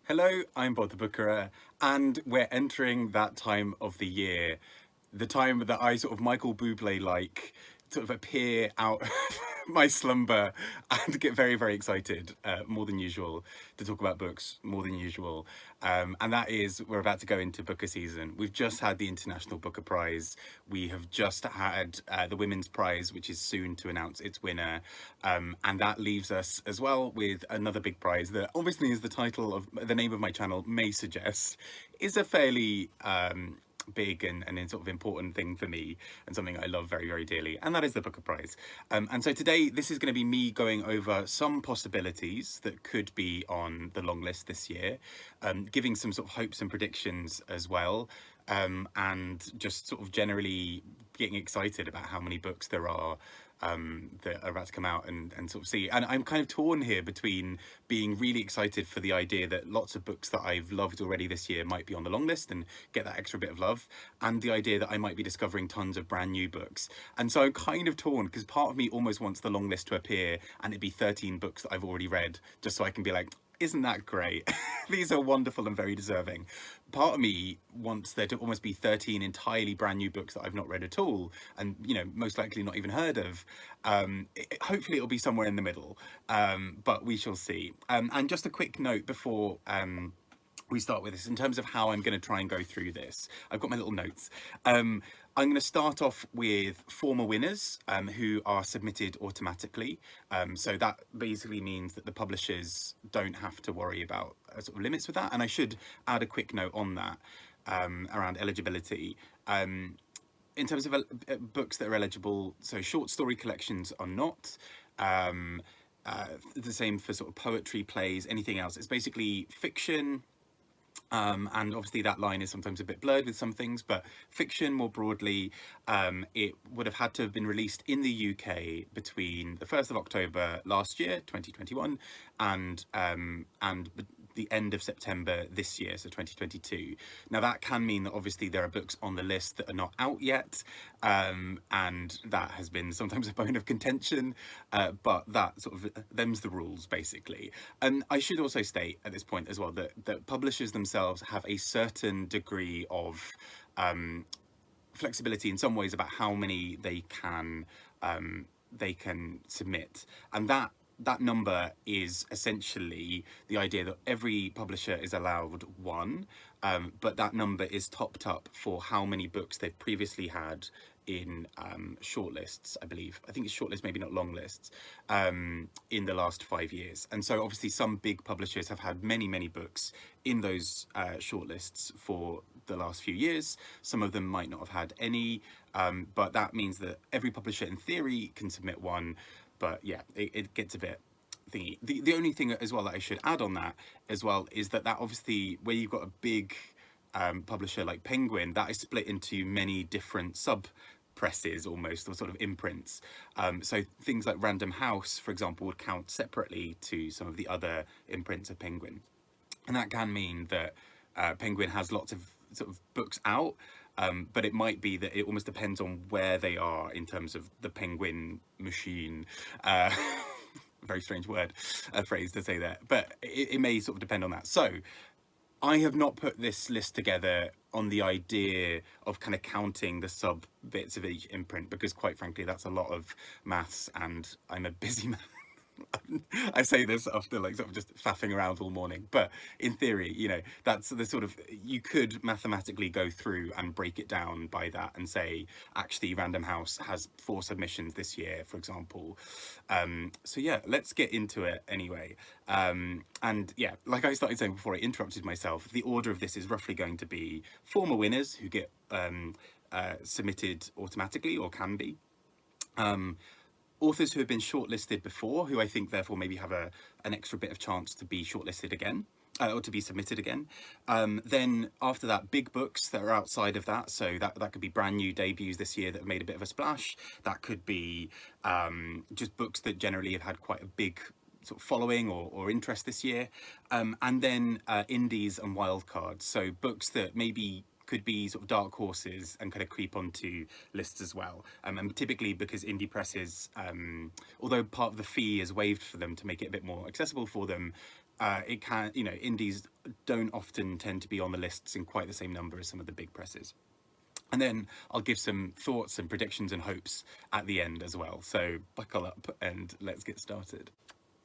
Hello, I'm Bob the Bookerer, and we're entering that time of the year, the time that I sort of Michael Bublé-like sort of appear out of my slumber and get very, very excited, more than usual, to talk about books, more than usual. And that is, we're about to go into Booker season. We've just had the International Booker Prize. We have just had the Women's Prize, which is soon to announce its winner. And that leaves us as well with another big prize that obviously, as the title of the name of my channel may suggest, is a fairly big and sort of important thing for me, and something I love very, very dearly, and that is the Booker Prize. And so today this is going to be me going over some possibilities that could be on the long list this year, giving some sort of hopes and predictions as well, and just sort of generally getting excited about how many books there are that are about to come out and sort of see. And I'm kind of torn here between being really excited for the idea that lots of books that I've loved already this year might be on the long list and get that extra bit of love, and the idea that I might be discovering tons of brand new books. And so I'm kind of torn because part of me almost wants the long list to appear and it be 13 books that I've already read, just so I can be like, isn't that great? These are wonderful and very deserving. Part of me wants there to almost be 13 entirely brand new books that I've not read at all, and most likely not even heard of. Hopefully it'll be somewhere in the middle, but we shall see. And just a quick note before we start with this, in terms of how I'm going to try and go through this. I've got my little notes. I'm going to start off with former winners who are submitted automatically. So that basically means that the publishers don't have to worry about sort of limits with that. And I should add a quick note on that around eligibility. In terms of books that are eligible, so short story collections are not. The same for sort of poetry, plays, anything else. It's basically fiction. And obviously that line is sometimes a bit blurred with some things, but fiction more broadly, it would have had to have been released in the UK between the 1st of October last year, 2021, and the end of September this year, so 2022. Now that can mean that obviously there are books on the list that are not out yet, and that has been sometimes a bone of contention, but that sort of, them's the rules basically. And I should also state at this point as well that publishers themselves have a certain degree of flexibility in some ways about how many they can submit, and that number is essentially the idea that every publisher is allowed one, but that number is topped up for how many books they've previously had in shortlists, I believe. I think it's shortlists, maybe not long lists, in the last 5 years. And so obviously some big publishers have had many, many books in those shortlists for the last few years. Some of them might not have had any, but that means that every publisher in theory can submit one. But yeah, it gets a bit thingy. The only thing as well that I should add on that as well is that obviously where you've got a big publisher like Penguin, that is split into many different sub presses almost, or sort of imprints. So things like Random House, for example, would count separately to some of the other imprints of Penguin. And that can mean that Penguin has lots of sort of books out, but it might be that it almost depends on where they are in terms of the Penguin machine. Very strange word, phrase to say that, but it may sort of depend on that. So I have not put this list together on the idea of kind of counting the sub bits of each imprint, because quite frankly that's a lot of maths and I'm a busy man. I say this after like sort of just faffing around all morning, but in theory, that's the sort of, you could mathematically go through and break it down by that and say, actually Random House has 4 submissions this year, for example. So yeah, let's get into it anyway. And yeah, like I started saying before I interrupted myself, the order of this is roughly going to be former winners who get submitted automatically or can be. Authors who have been shortlisted before, who I think therefore maybe have an extra bit of chance to be shortlisted again, or to be submitted again. Then after that, big books that are outside of that. So that could be brand new debuts this year that have made a bit of a splash. That could be just books that generally have had quite a big sort of following or interest this year. And then indies and wildcards. So books that maybe could be sort of dark horses and kind of creep onto lists as well. And typically because indie presses, although part of the fee is waived for them to make it a bit more accessible for them, it can, you know, indies don't often tend to be on the lists in quite the same number as some of the big presses. And then I'll give some thoughts and predictions and hopes at the end as well. So buckle up and let's get started.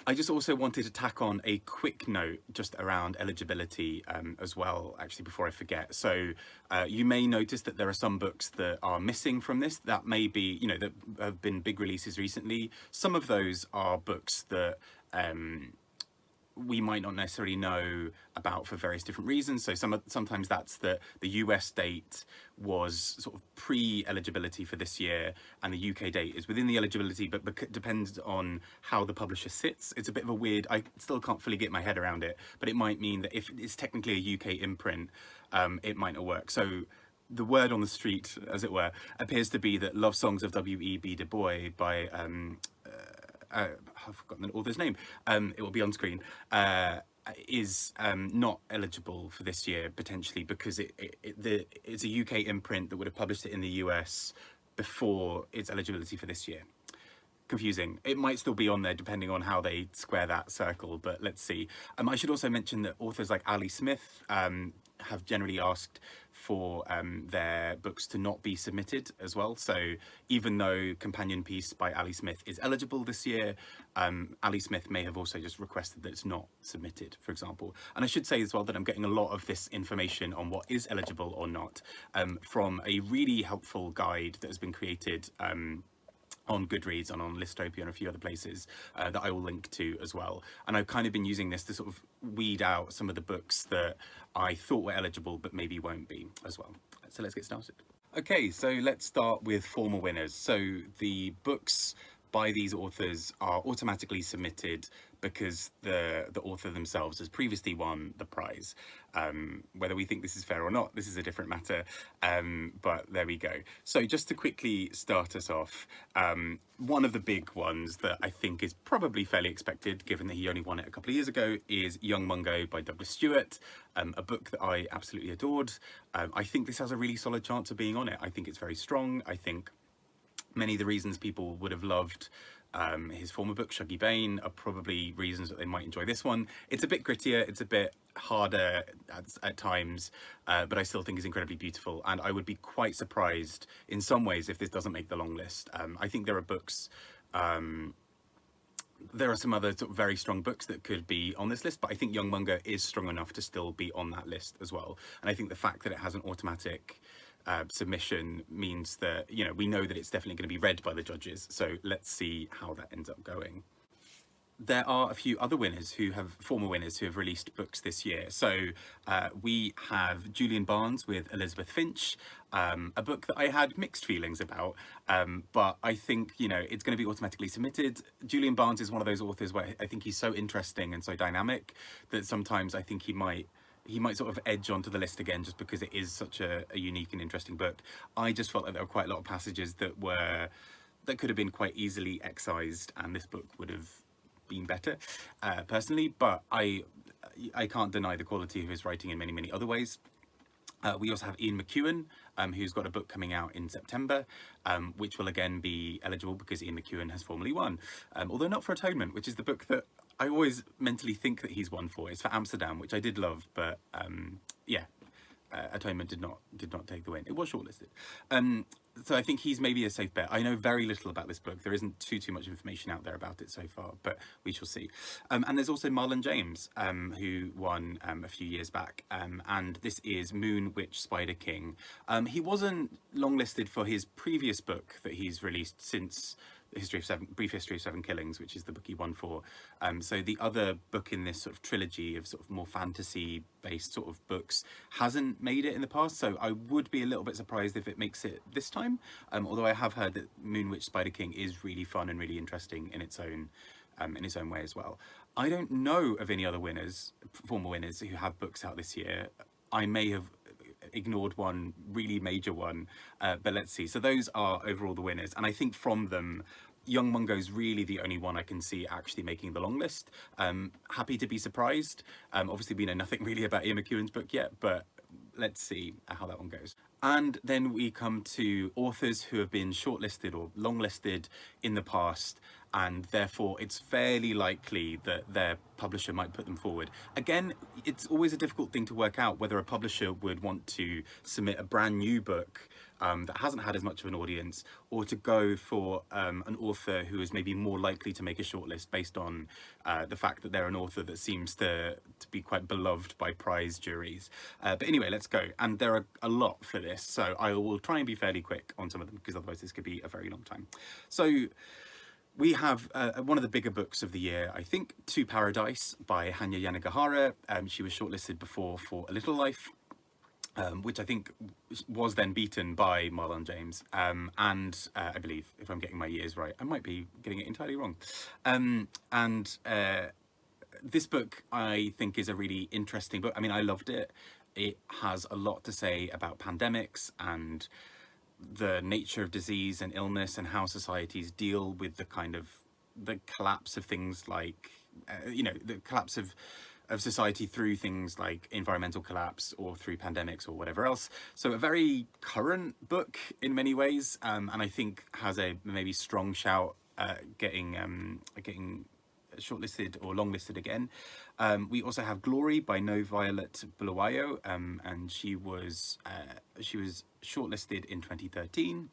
I just also wanted to tack on a quick note just around eligibility as well, actually, before I forget. So you may notice that there are some books that are missing from this. That may be, you know, that have been big releases recently. Some of those are books that we might not necessarily know about for various different reasons. So sometimes that's that the US date was sort of pre-eligibility for this year, and the UK date is within the eligibility, but depends on how the publisher sits. It's a bit of a weird, I still can't fully get my head around it, but it might mean that if it's technically a UK imprint, it might not work. So the word on the street, as it were, appears to be that Love Songs of W.E.B. Du Bois by I've forgotten the author's name, it will be on screen, is not eligible for this year, potentially, because it's a UK imprint that would have published it in the US before its eligibility for this year. Confusing. It might still be on there depending on how they square that circle, but let's see. I should also mention that authors like Ali Smith have generally asked for their books to not be submitted as well. So even though Companion Piece by Ali Smith is eligible this year, Ali Smith may have also just requested that it's not submitted, for example. And I should say as well that I'm getting a lot of this information on what is eligible or not from a really helpful guide that has been created on Goodreads and on Listopia and a few other places that I will link to as well. And I've kind of been using this to sort of weed out some of the books that I thought were eligible but maybe won't be as well. So let's get started. Okay, so let's start with former winners. So the books by these authors are automatically submitted because the author themselves has previously won the prize. Whether we think this is fair or not, this is a different matter, but there we go. So just to quickly start us off, one of the big ones that I think is probably fairly expected, given that he only won it a couple of years ago, is Young Mungo by Douglas Stuart, a book that I absolutely adored. I think this has a really solid chance of being on it. I think it's very strong. I think many of the reasons people would have loved his former book, Shuggy Bane, are probably reasons that they might enjoy this one. It's a bit grittier, it's a bit harder at times, but I still think is incredibly beautiful, and I would be quite surprised in some ways if this doesn't make the long list. I think there are books, there are some other sort of very strong books that could be on this list, but I think Young Mungo is strong enough to still be on that list as well. And I think the fact that it has an automatic submission means that, you know, we know that it's definitely going to be read by the judges. So let's see how that ends up going. There are a few other winners former winners who have released books this year. So we have Julian Barnes with Elizabeth Finch, a book that I had mixed feelings about, but I think, you know, it's going to be automatically submitted. Julian Barnes is one of those authors where I think he's so interesting and so dynamic that sometimes I think he might sort of edge onto the list again just because it is such a unique and interesting book. I just felt like there were quite a lot of passages that could have been quite easily excised, and this book would have been better personally, but I can't deny the quality of his writing in many other ways. We also have Ian McEwan, who's got a book coming out in September, which will again be eligible because Ian McEwan has formerly won, although not for Atonement, which is the book that I always mentally think that he's won for. It's for Amsterdam, which I did love, but yeah, Atonement did not take the win. It was shortlisted. So I think he's maybe a safe bet. I know very little about this book. There isn't too much information out there about it so far, but we shall see. And there's also Marlon James, who won a few years back, and this is Moon Witch Spider King. He wasn't longlisted for his previous book that he's released since Brief History of Seven Killings, which is the book he won for. So the other book in this sort of trilogy of sort of more fantasy based sort of books hasn't made it in the past, so I would be a little bit surprised if it makes it this time, although I have heard that Moon Witch Spider King is really fun and really interesting in its own way as well. I don't know of any other former winners who have books out this year. I may have ignored one really major one, but let's see. So those are overall the winners, and I think from them, Young Mungo's really the only one I can see actually making the long list. Happy to be surprised. Obviously we know nothing really about Ian McEwan's book yet, but let's see how that one goes. And then we come to authors who have been shortlisted or longlisted in the past, and therefore it's fairly likely that their publisher might put them forward. Again, it's always a difficult thing to work out whether a publisher would want to submit a brand new book that hasn't had as much of an audience, or to go for an author who is maybe more likely to make a shortlist based on the fact that they're an author that seems to be quite beloved by prize juries. But anyway, let's go. And there are a lot for this, so I will try and be fairly quick on some of them, because otherwise this could be a very long time. So we have one of the bigger books of the year, I think, To Paradise by Hanya Yanigahara. She was shortlisted before for A Little Life, which I think was then beaten by Marlon James. And I believe, if I'm getting my years right, I might be getting it entirely wrong. This book, I think, is a really interesting book. I mean, I loved it. It has a lot to say about pandemics and the nature of disease and illness, and how societies deal with the kind of the collapse of things like, the collapse of society through things like environmental collapse or through pandemics or whatever else. So a very current book in many ways, and I think has a maybe strong shout getting shortlisted or longlisted again. We also have Glory by NoViolet Bulawayo, and she was shortlisted in 2013.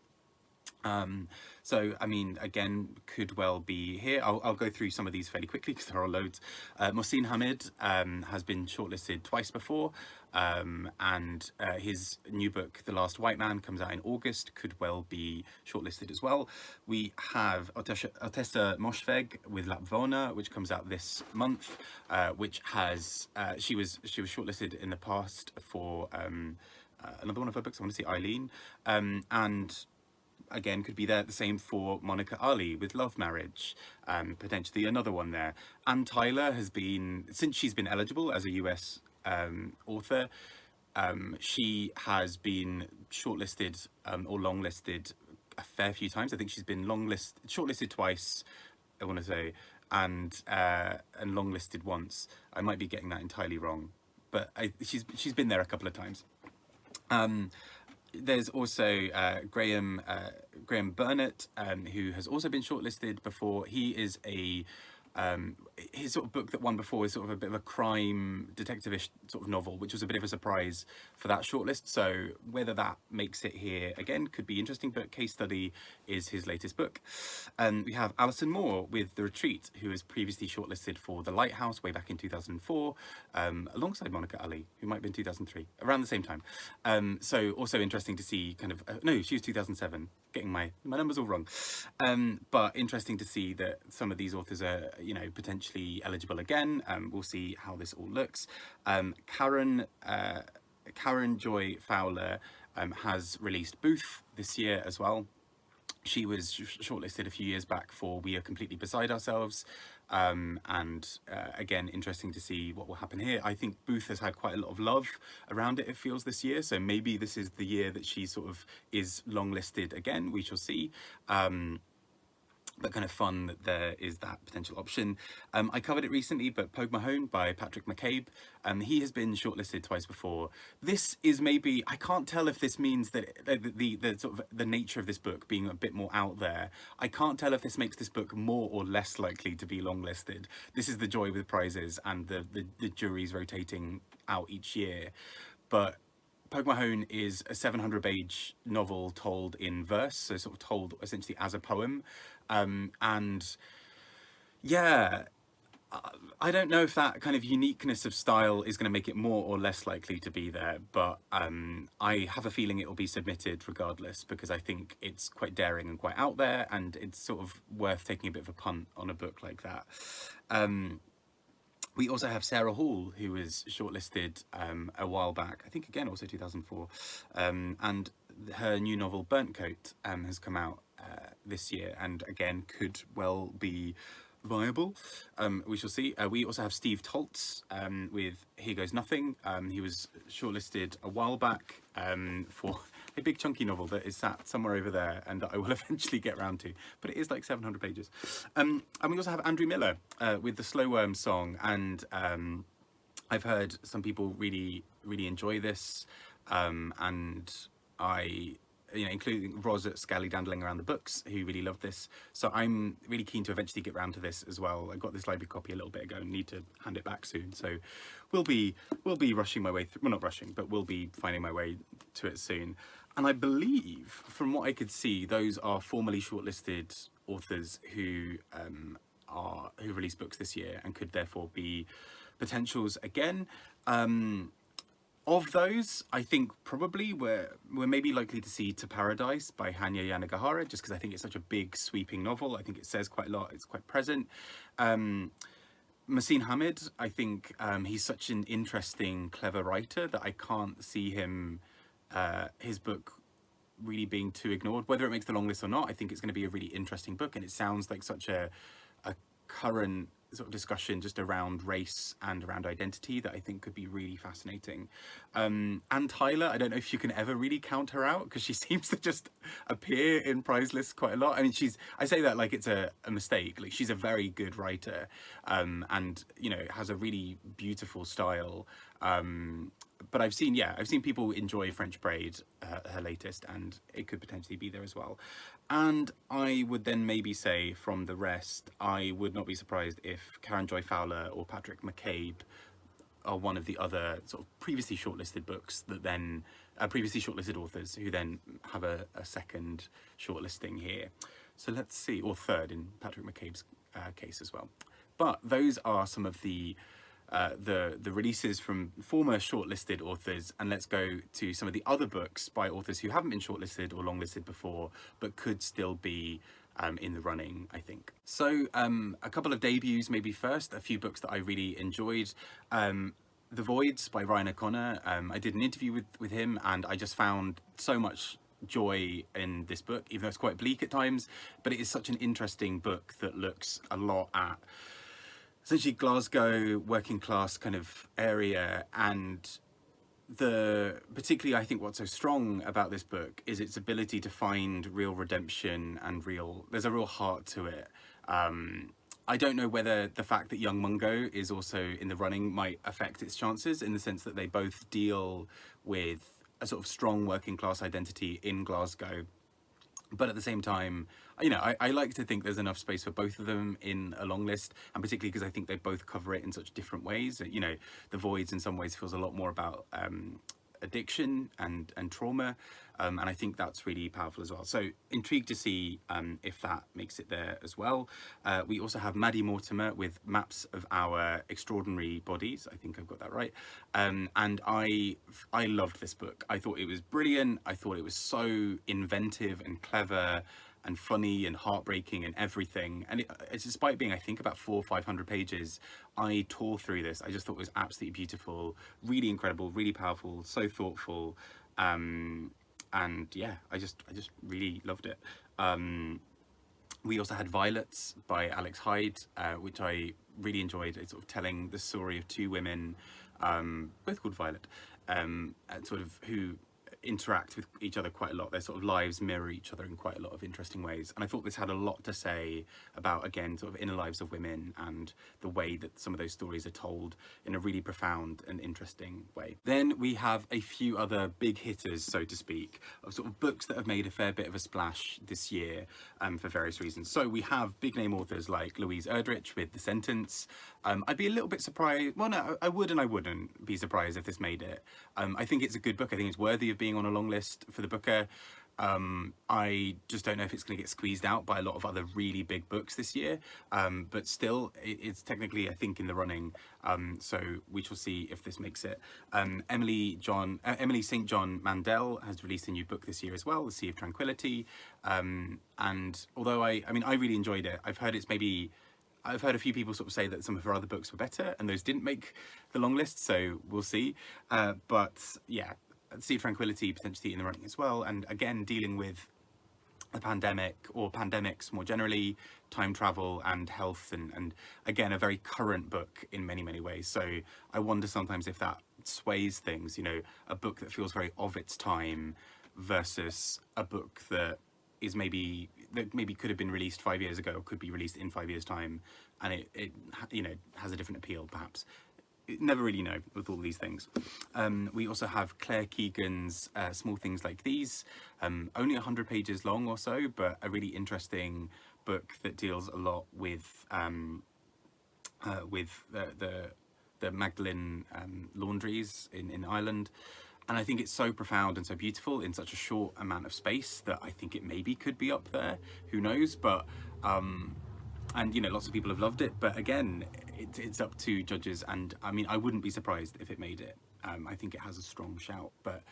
So I mean, again, could well be here. I'll go through some of these fairly quickly because there are loads. Mohsin Hamid has been shortlisted twice before, and his new book, The Last White Man, comes out in August, could well be shortlisted as well. We have Otessa Moshfegh with Lapvona, which comes out this month, which has she was shortlisted in the past for another one of her books. I want to say Eileen, and again could be there. The same for Monica Ali with Love Marriage, potentially another one there. And Tyler has been, since she's been eligible as a US author, she has been shortlisted or longlisted a fair few times. I think she's been shortlisted twice, I want to say, and longlisted once. I might be getting that entirely wrong, but she's been there a couple of times. There's also Graham Burnett, who has also been shortlisted before. He is his sort of book that won before is sort of a bit of a crime detective-ish sort of novel, which was a bit of a surprise for that shortlist. So whether that makes it here again could be interesting, but Case Study is his latest book. We have Alison Moore with The Retreat, who was previously shortlisted for The Lighthouse way back in 2004, alongside Monica Ali, who might have been 2003, around the same time. So also interesting to see kind of, no, she was 2007, getting my numbers all wrong. But interesting to see that some of these authors are, potentially eligible again. We'll see how this all looks. Karen Joy Fowler has released Booth this year as well. She was shortlisted a few years back for We Are Completely Beside Ourselves, and again, interesting to see what will happen here. I think Booth has had quite a lot of love around it, it feels, this year, so maybe this is the year that she sort of is longlisted again. We shall see. But kind of fun that there is that potential option. I covered it recently, but Pogue Mahone by Patrick McCabe. He has been shortlisted twice before. This is maybe, I can't tell if this means that the sort of the nature of this book being a bit more out there, I can't tell if this makes this book more or less likely to be longlisted. This is the joy with prizes and the juries rotating out each year. But Pogue Mahone is a 700-page novel told in verse, so sort of told essentially as a poem. And yeah, I don't know if that kind of uniqueness of style is going to make it more or less likely to be there, but I have a feeling it will be submitted regardless, because I think it's quite daring and quite out there, and it's sort of worth taking a bit of a punt on a book like that. We also have Sarah Hall, who was shortlisted a while back, I think again also 2004, and her new novel Burnt Coat has come out this year, and again could well be viable. We shall see. We also have Steve Toltz with Here Goes Nothing. He was shortlisted a while back for a big chunky novel that is sat somewhere over there and that I will eventually get round to, but it is like 700 pages. And we also have Andrew Miller with the Slowworm song, and I've heard some people really enjoy this, and including Roz at Scally Dandling Around the Books, who really loved this. So I'm really keen to eventually get round to this as well. I got this library copy a little bit ago and need to hand it back soon. So we'll be rushing my way through, well, not rushing, but we'll be finding my way to it soon. And I believe, from what I could see, those are formally shortlisted authors who released books this year and could therefore be potentials again. Of those, I think probably we're maybe likely to see To Paradise by Hanya Yanigahara, just because I think it's such a big sweeping novel. I think it says quite a lot. It's quite present. Mohsin Hamid, I think he's such an interesting, clever writer that I can't see him, his book really being too ignored. Whether it makes the long list or not, I think it's going to be a really interesting book, and it sounds like such a current sort of discussion just around race and around identity that I think could be really fascinating. Anne Tyler, I don't know if you can ever really count her out, because she seems to just appear in prize lists quite a lot. I mean, I say that like it's a mistake. Like, she's a very good writer, and has a really beautiful style. But I've seen people enjoy French Braid, her latest, and it could potentially be there as well. And I would then maybe say, from the rest, I would not be surprised if Karen Joy Fowler or Patrick McCabe are one of the other sort of previously shortlisted books that then, previously shortlisted authors who then have a second shortlisting here. So let's see, or third in Patrick McCabe's case as well. But those are some of the releases from former shortlisted authors, and let's go to some of the other books by authors who haven't been shortlisted or longlisted before, but could still be in the running, I think. So a couple of debuts maybe first, a few books that I really enjoyed. The Voids by Ryan O'Connor. I did an interview with him, and I just found so much joy in this book, even though it's quite bleak at times, but it is such an interesting book that looks a lot at essentially Glasgow working class kind of area, and particularly I think what's so strong about this book is its ability to find real redemption and there's a real heart to it. I don't know whether the fact that young Mungo is also in the running might affect its chances, in the sense that they both deal with a sort of strong working class identity in Glasgow. But at the same time, I like to think there's enough space for both of them in a long list, and particularly because I think they both cover it in such different ways. The Voids in some ways feels a lot more about addiction and trauma, and I think that's really powerful as well. So intrigued to see if that makes it there as well. We also have Maddie Mortimer with Maps of Our Extraordinary Bodies. I think I've got that right. And I loved this book. I thought it was brilliant. I thought it was so inventive and clever and funny and heartbreaking and everything. And it's despite being, I think, about 400 or 500 pages, I tore through this. I just thought it was absolutely beautiful, really incredible, really powerful, so thoughtful. And yeah, I just really loved it. We also had Violets by Alex Hyde, which I really enjoyed. It's sort of telling the story of two women, both called Violet, sort of who interact with each other quite a lot. Their sort of lives mirror each other in quite a lot of interesting ways, and I thought this had a lot to say about, again, sort of inner lives of women and the way that some of those stories are told in a really profound and interesting way. Then we have a few other big hitters, so to speak, of sort of books that have made a fair bit of a splash this year for various reasons. So we have big name authors like Louise Erdrich with The Sentence. I'd be a little bit surprised, well no, I would and I wouldn't be surprised if this made it. I think it's a good book. I think it's worthy of being on a long list for the Booker. I just don't know if it's going to get squeezed out by a lot of other really big books this year, but still it's technically, I think, in the running, so we shall see if this makes it. Emily St. John Mandel has released a new book this year as well, The Sea of Tranquility, and although I really enjoyed it, I've heard a few people sort of say that some of her other books were better and those didn't make the long list, so we'll see. But yeah, Sea of Tranquility potentially in the running as well, and again dealing with a pandemic or pandemics more generally, time travel and health, and again a very current book in many ways. So I wonder sometimes if that sways things, a book that feels very of its time versus a book that maybe could have been released 5 years ago or could be released in 5 years time, and it has a different appeal perhaps. never really know with all these things. We also have Claire Keegan's Small Things Like These, only 100 pages long or so, but a really interesting book that deals a lot with the Magdalene laundries in Ireland. And I think it's so profound and so beautiful in such a short amount of space that I think it maybe could be up there. Who knows? But and you know, lots of people have loved it. But again, it's up to judges. And I mean, I wouldn't be surprised if it made it. I think it has a strong shout, but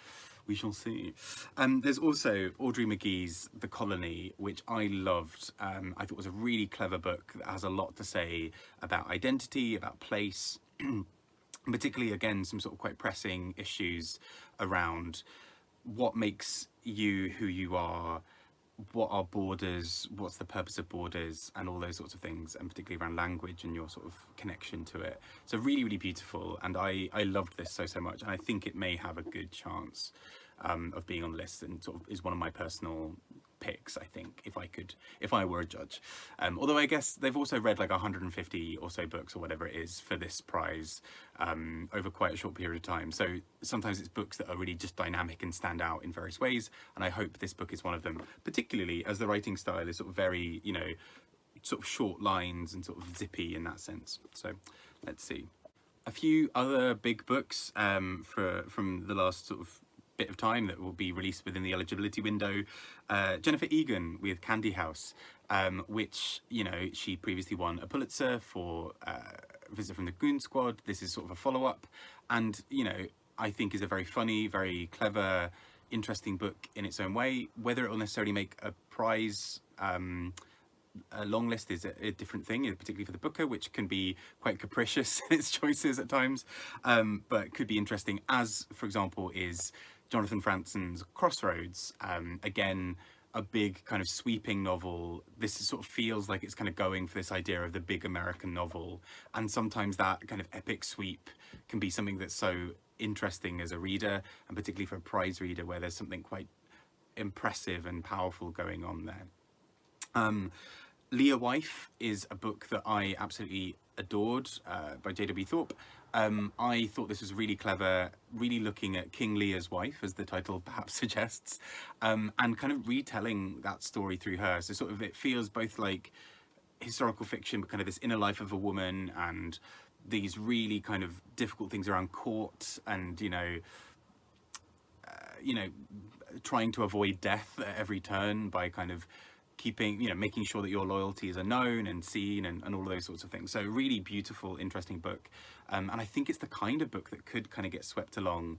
we shall see. There's also Audrey Magee's The Colony, which I loved. I thought was a really clever book that has a lot to say about identity, about place. Particularly, again, some sort of quite pressing issues around what makes you who you are, what are borders, what's the purpose of borders, and all those sorts of things, and particularly around language and your sort of connection to it. So really, really beautiful, and I loved this so much, and I think it may have a good chance of being on the list, and sort of is one of my personal picks, I think, if I were a judge. Although I guess they've also read like 150 or so books or whatever it is for this prize over quite a short period of time. So sometimes it's books that are really just dynamic and stand out in various ways. And I hope this book is one of them, particularly as the writing style is sort of very, you know, sort of short lines and sort of zippy in that sense. So let's see. A few other big books from the last sort of bit of time that will be released within the eligibility window. Jennifer Egan with Candy House, which, you know, she previously won a Pulitzer for Visit from the Goon Squad. This is sort of a follow-up, and, you know, I think is a very funny, very clever, interesting book in its own way. Whether it will necessarily make a prize a long list is a different thing, particularly for the Booker, which can be quite capricious in its choices at times, but could be interesting, as, for example, is Jonathan Franzen's Crossroads. Again, a big kind of sweeping novel. This sort of feels like it's kind of going for this idea of the big American novel, and sometimes that kind of epic sweep can be something that's so interesting as a reader, and particularly for a prize reader where there's something quite impressive and powerful going on there. Leah Wife is a book that I absolutely adored, by J.W. Thorpe. I thought this was really clever, really looking at King Lear's wife, as the title perhaps suggests, and kind of retelling that story through her. So sort of it feels both like historical fiction, but kind of this inner life of a woman, and these really kind of difficult things around court, and, you know, trying to avoid death at every turn by kind of keeping, you know, making sure that your loyalties are known and seen, and all of those sorts of things. So really beautiful, interesting book. And I think it's the kind of book that could kind of get swept along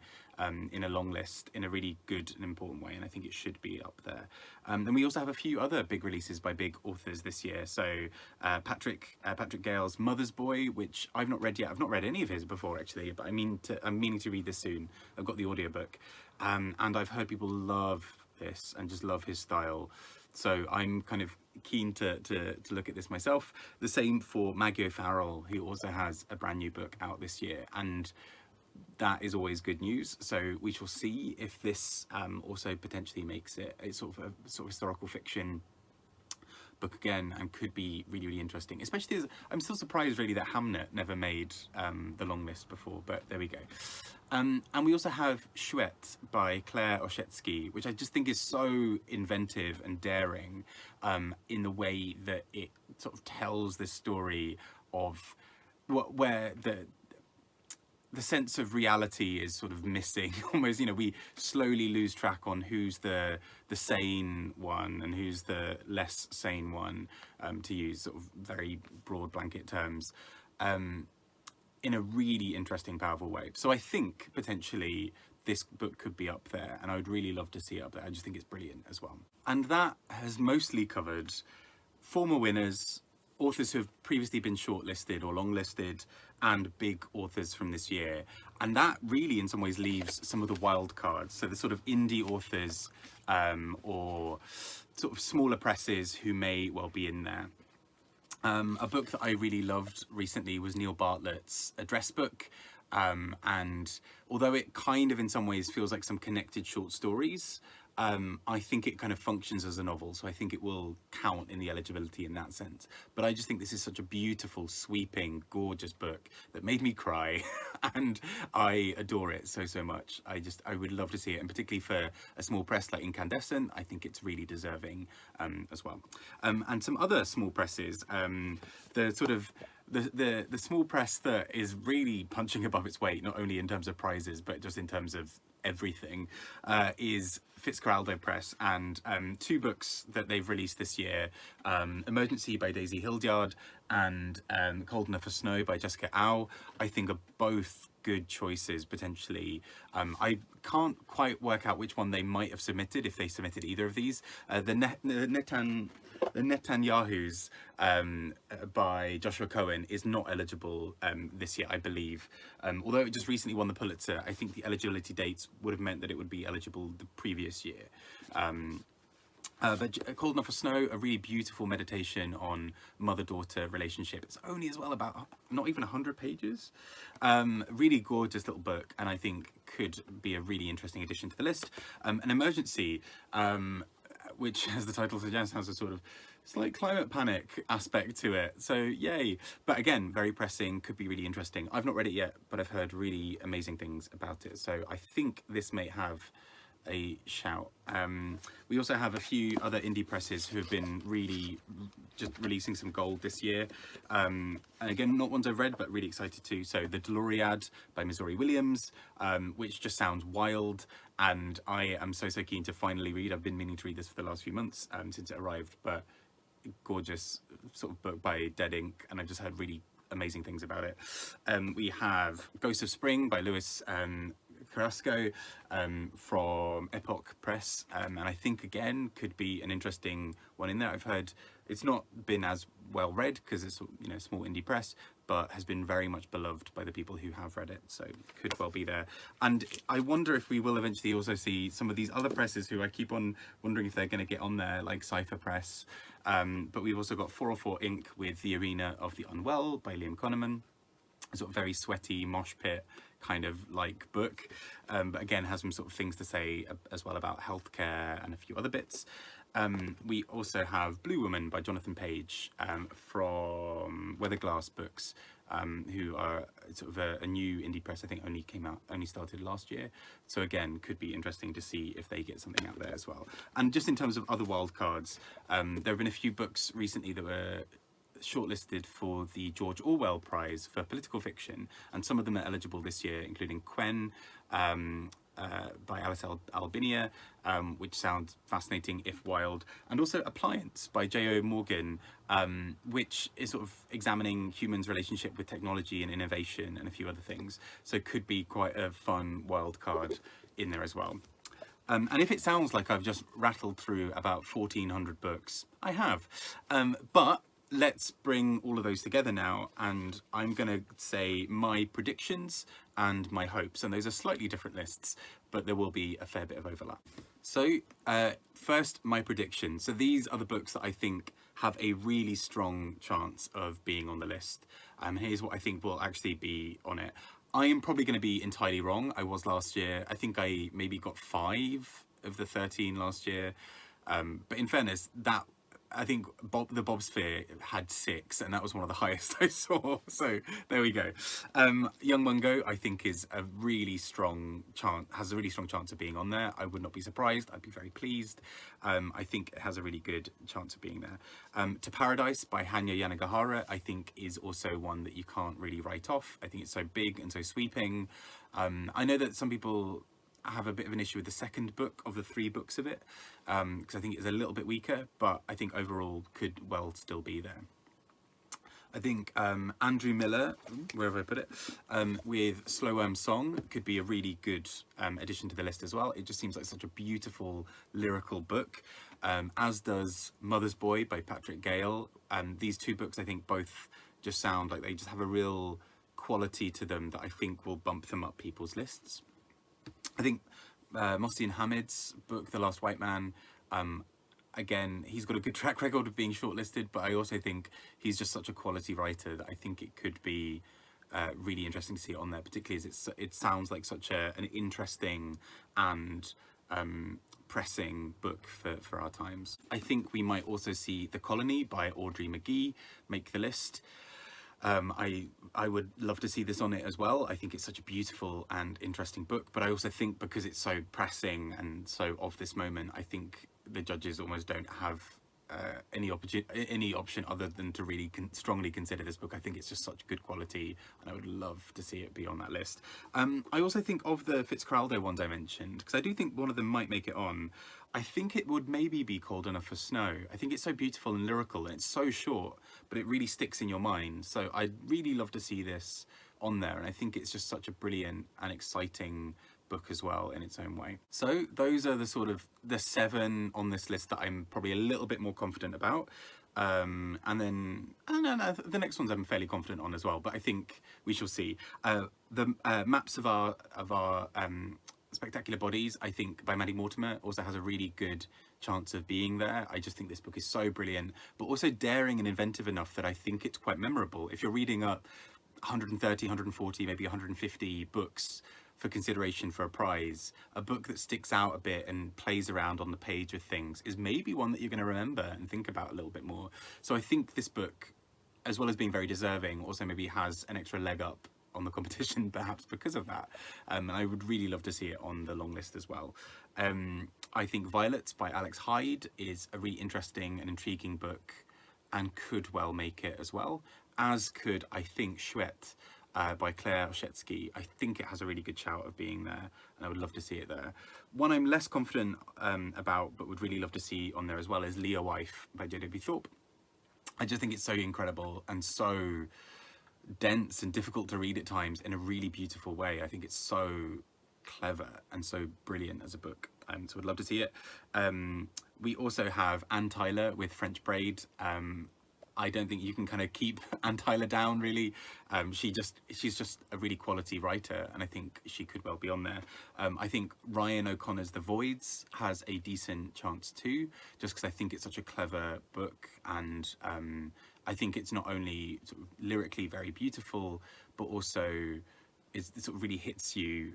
in a long list in a really good and important way. And I think it should be up there. And we also have a few other big releases by big authors this year. So Patrick Gale's Mother's Boy, which I've not read yet. I've not read any of his before, actually, but I'm meaning to read this soon. I've got the audiobook. And I've heard people love this and just love his style. So I'm kind of keen to look at this myself. The same for Maggie O'Farrell, who also has a brand new book out this year, and that is always good news. So we shall see if this also potentially makes it a sort of historical fiction book again, and could be really, really interesting. Especially as I'm still surprised really that Hamnet never made the long list before, but there we go. And we also have Chouette by Claire Oshetsky, which I just think is so inventive and daring in the way that it sort of tells this story of where the sense of reality is sort of missing. Almost, you know, we slowly lose track on who's the sane one and who's the less sane one, to use sort of very broad blanket terms, in a really interesting, powerful way. So I think potentially this book could be up there, and I would really love to see it up there. I just think it's brilliant as well. And that has mostly covered former winners, authors who have previously been shortlisted or longlisted, and big authors from this year. And that really in some ways leaves some of the wild cards, so the sort of indie authors or sort of smaller presses who may well be in there. A book that I really loved recently was Neil Bartlett's Address Book, and although it kind of in some ways feels like some connected short stories, I think it kind of functions as a novel, so I think it will count in the eligibility in that sense. But I just think this is such a beautiful, sweeping, gorgeous book that made me cry, and I adore it so much. I would love to see it, and particularly for a small press like Incandescent, I think it's really deserving as well. And some other small presses, the sort of the small press that is really punching above its weight, not only in terms of prizes but just in terms of everything, is Fitzcarraldo Press, and two books that they've released this year, Emergency by Daisy Hildyard and Cold Enough for Snow by Jessica Au, I think are both good choices potentially. I can't quite work out which one they might have submitted, if they submitted either of these. The Netanyahu's by Joshua Cohen is not eligible this year, I believe. Although it just recently won the Pulitzer, I think the eligibility dates would have meant that it would be eligible the previous year. But Cold Enough for Snow, a really beautiful meditation on mother-daughter relationship. It's only as well about not even 100 pages. Really gorgeous little book, and I think could be a really interesting addition to the list. An Emergency, which, as the title suggests, has a sort of slight climate panic aspect to it. So yay. But again, very pressing, could be really interesting. I've not read it yet, but I've heard really amazing things about it. So I think this may have a shout. We also have a few other indie presses who have been really just releasing some gold this year. And again, not ones I've read, but really excited to. So The Deloriad by Missouri Williams, which just sounds wild. And I am so keen to finally read. I've been meaning to read this for the last few months since it arrived, but gorgeous sort of book by Dead Ink, and I've just heard really amazing things about it. We have Ghost of Spring by Lewis Carrasco from Epoch Press, and I think again could be an interesting one in there. I've heard it's not been as well read because it's, you know, small indie press, but has been very much beloved by the people who have read it, so could well be there. And I wonder if we will eventually also see some of these other presses who I keep on wondering if they're going to get on there, like Cypher Press. But we've also got 404 Inc. with The Arena of the Unwell by Liam Connerman, a sort of very sweaty mosh pit kind of like book, but again has some sort of things to say as well about healthcare and a few other bits. We also have Blue Woman by Jonathan Page from Weatherglass Books, who are sort of a new indie press. I think only started last year. So again, could be interesting to see if they get something out there as well. And just in terms of other wildcards, there have been a few books recently that were shortlisted for the George Orwell Prize for political fiction, and some of them are eligible this year, including Quen by Alice Albinia, which sounds fascinating if wild, and also Appliance by J.O. Morgan, which is sort of examining humans' relationship with technology and innovation and a few other things. So could be quite a fun wild card in there as well. And if it sounds like I've just rattled through about 1,400 books, I have. But let's bring all of those together now, and I'm going to say my predictions and my hopes, and those are slightly different lists, but there will be a fair bit of overlap. So first, my predictions. So these are the books that I think have a really strong chance of being on the list. Here's what I think will actually be on it. I am probably going to be entirely wrong. I was last year. I think I maybe got 5 of the 13 last year. But in fairness, that I think the Bobsphere had 6, and that was one of the highest I saw. So there we go. Young Mungo, I think, is a really strong chance. Has a really strong chance of being on there. I would not be surprised. I'd be very pleased. I think it has a really good chance of being there. To Paradise by Hanya Yanigahara, I think, is also one that you can't really write off. I think it's so big and so sweeping. I know that some people have a bit of an issue with the second book of the 3 books of it, because I think it's a little bit weaker, but I think overall could well still be there. I think Andrew Miller, wherever I put it, with Slowworm Song could be a really good addition to the list as well. It just seems like such a beautiful lyrical book, as does Mother's Boy by Patrick Gale. These 2 books I think both just sound like they just have a real quality to them that I think will bump them up people's lists. I think Mohsin Hamid's book, The Last White Man, again, he's got a good track record of being shortlisted, but I also think he's just such a quality writer that I think it could be really interesting to see it on there, particularly as it sounds like such an interesting and pressing book for our times. I think we might also see The Colony by Audrey Magee make the list. I would love to see this on it as well. I think it's such a beautiful and interesting book, but I also think because it's so pressing and so of this moment, I think the judges almost don't have any option other than to really strongly consider this book. I think it's just such good quality, and I would love to see it be on that list. I also think of the Fitzcarraldo ones I mentioned, because I do think one of them might make it on. I think it would maybe be Cold Enough for Snow. I think it's so beautiful and lyrical, and it's so short, but it really sticks in your mind. So I'd really love to see this on there, and I think it's just such a brilliant and exciting book as well in its own way. So those are the sort of the 7 on this list that I'm probably a little bit more confident about. And then the next ones I'm fairly confident on as well, but I think we shall see. The maps of our Spectacular Bodies, I think, by Maddie Mortimer, also has a really good chance of being there. I just think this book is so brilliant, but also daring and inventive enough that I think it's quite memorable. If you're reading up 130, 140, maybe 150 books for consideration for a prize, a book that sticks out a bit and plays around on the page with things is maybe one that you're going to remember and think about a little bit more. So I think this book, as well as being very deserving, also maybe has an extra leg up on the competition, perhaps because of that. And I would really love to see it on the long list as well. I think Violet by Alex Hyde is a really interesting and intriguing book and could well make it as well, as could, I think, Chouette by Claire Oshetsky. I think it has a really good shout of being there, and I would love to see it there. One I'm less confident about, but would really love to see on there as well, is Leawife by J.W. Thorpe. I just think it's so incredible and so dense and difficult to read at times in a really beautiful way. I think it's so clever and so brilliant as a book, so I'd love to see it. We also have Anne Tyler with French Braid. I don't think you can kind of keep Anne Tyler down, really. She's just a really quality writer, and I think she could well be on there. I think Ryan O'Connor's The Voids has a decent chance too, just because I think it's such a clever book, and I think it's not only sort of lyrically very beautiful, but also it sort of really hits you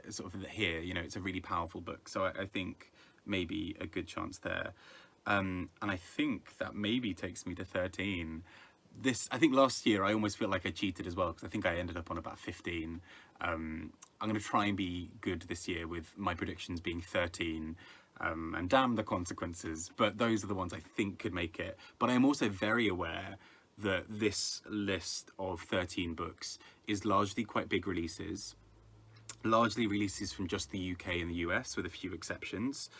sort of here. You know, it's a really powerful book. So I think maybe a good chance there. And I think that maybe takes me to 13. I think last year I almost feel like I cheated as well, because I think I ended up on about 15. I'm going to try and be good this year with my predictions being 13, and damn the consequences, but those are the ones I think could make it. But I'm also very aware that this list of 13 books is largely quite big releases, largely releases from just the UK and the US, with a few exceptions.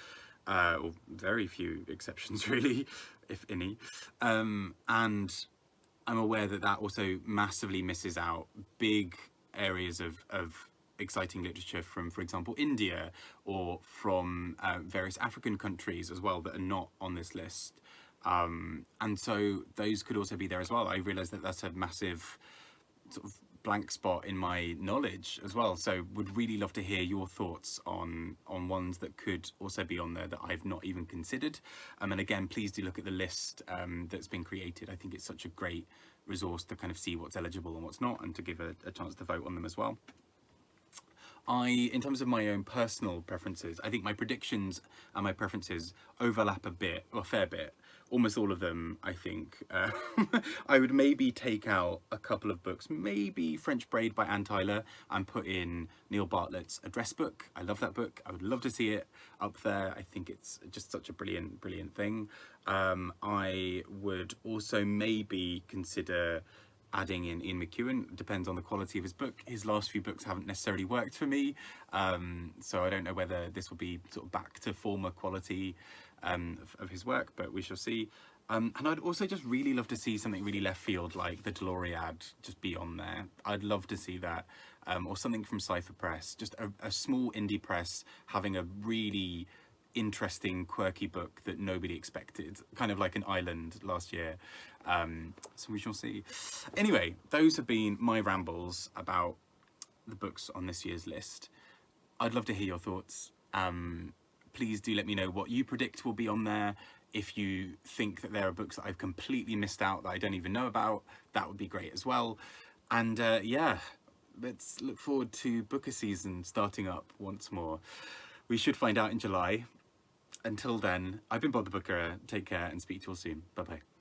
Or very few exceptions, really, if any. And I'm aware that that also massively misses out big areas of exciting literature from, for example, India, or from various African countries as well that are not on this list. And so those could also be there as well. I realise that that's a massive sort of blank spot in my knowledge as well, so would really love to hear your thoughts on ones that could also be on there that I've not even considered. And again, please do look at the list that's been created. I think it's such a great resource to kind of see what's eligible and what's not, and to give a chance to vote on them as well. In terms of my own personal preferences, I think my predictions and my preferences overlap a bit, or a fair bit. Almost all of them, I think. I would maybe take out a couple of books, maybe French Braid by Anne Tyler, and put in Neil Bartlett's Address Book. I love that book. I would love to see it up there. I think it's just such a brilliant, brilliant thing. I would also maybe consider adding in Ian McEwan. Depends on the quality of his book. His last few books haven't necessarily worked for me, so I don't know whether this will be sort of back to former quality of his work, but we shall see. And I'd also just really love to see something really left field, like the Deloriad, just be on there. I'd love to see that, or something from Cypher Press, just a small indie press having a really interesting, quirky book that nobody expected, kind of like An Island last year. So we shall see. Anyway, those have been my rambles about the books on this year's list. I'd love to hear your thoughts. Please do let me know what you predict will be on there. If you think that there are books that I've completely missed out that I don't even know about, that would be great as well. And yeah, let's look forward to booker season starting up once more. We should find out in July. Until then, I've been Bob the Booker. Take care and speak to you all soon. Bye bye.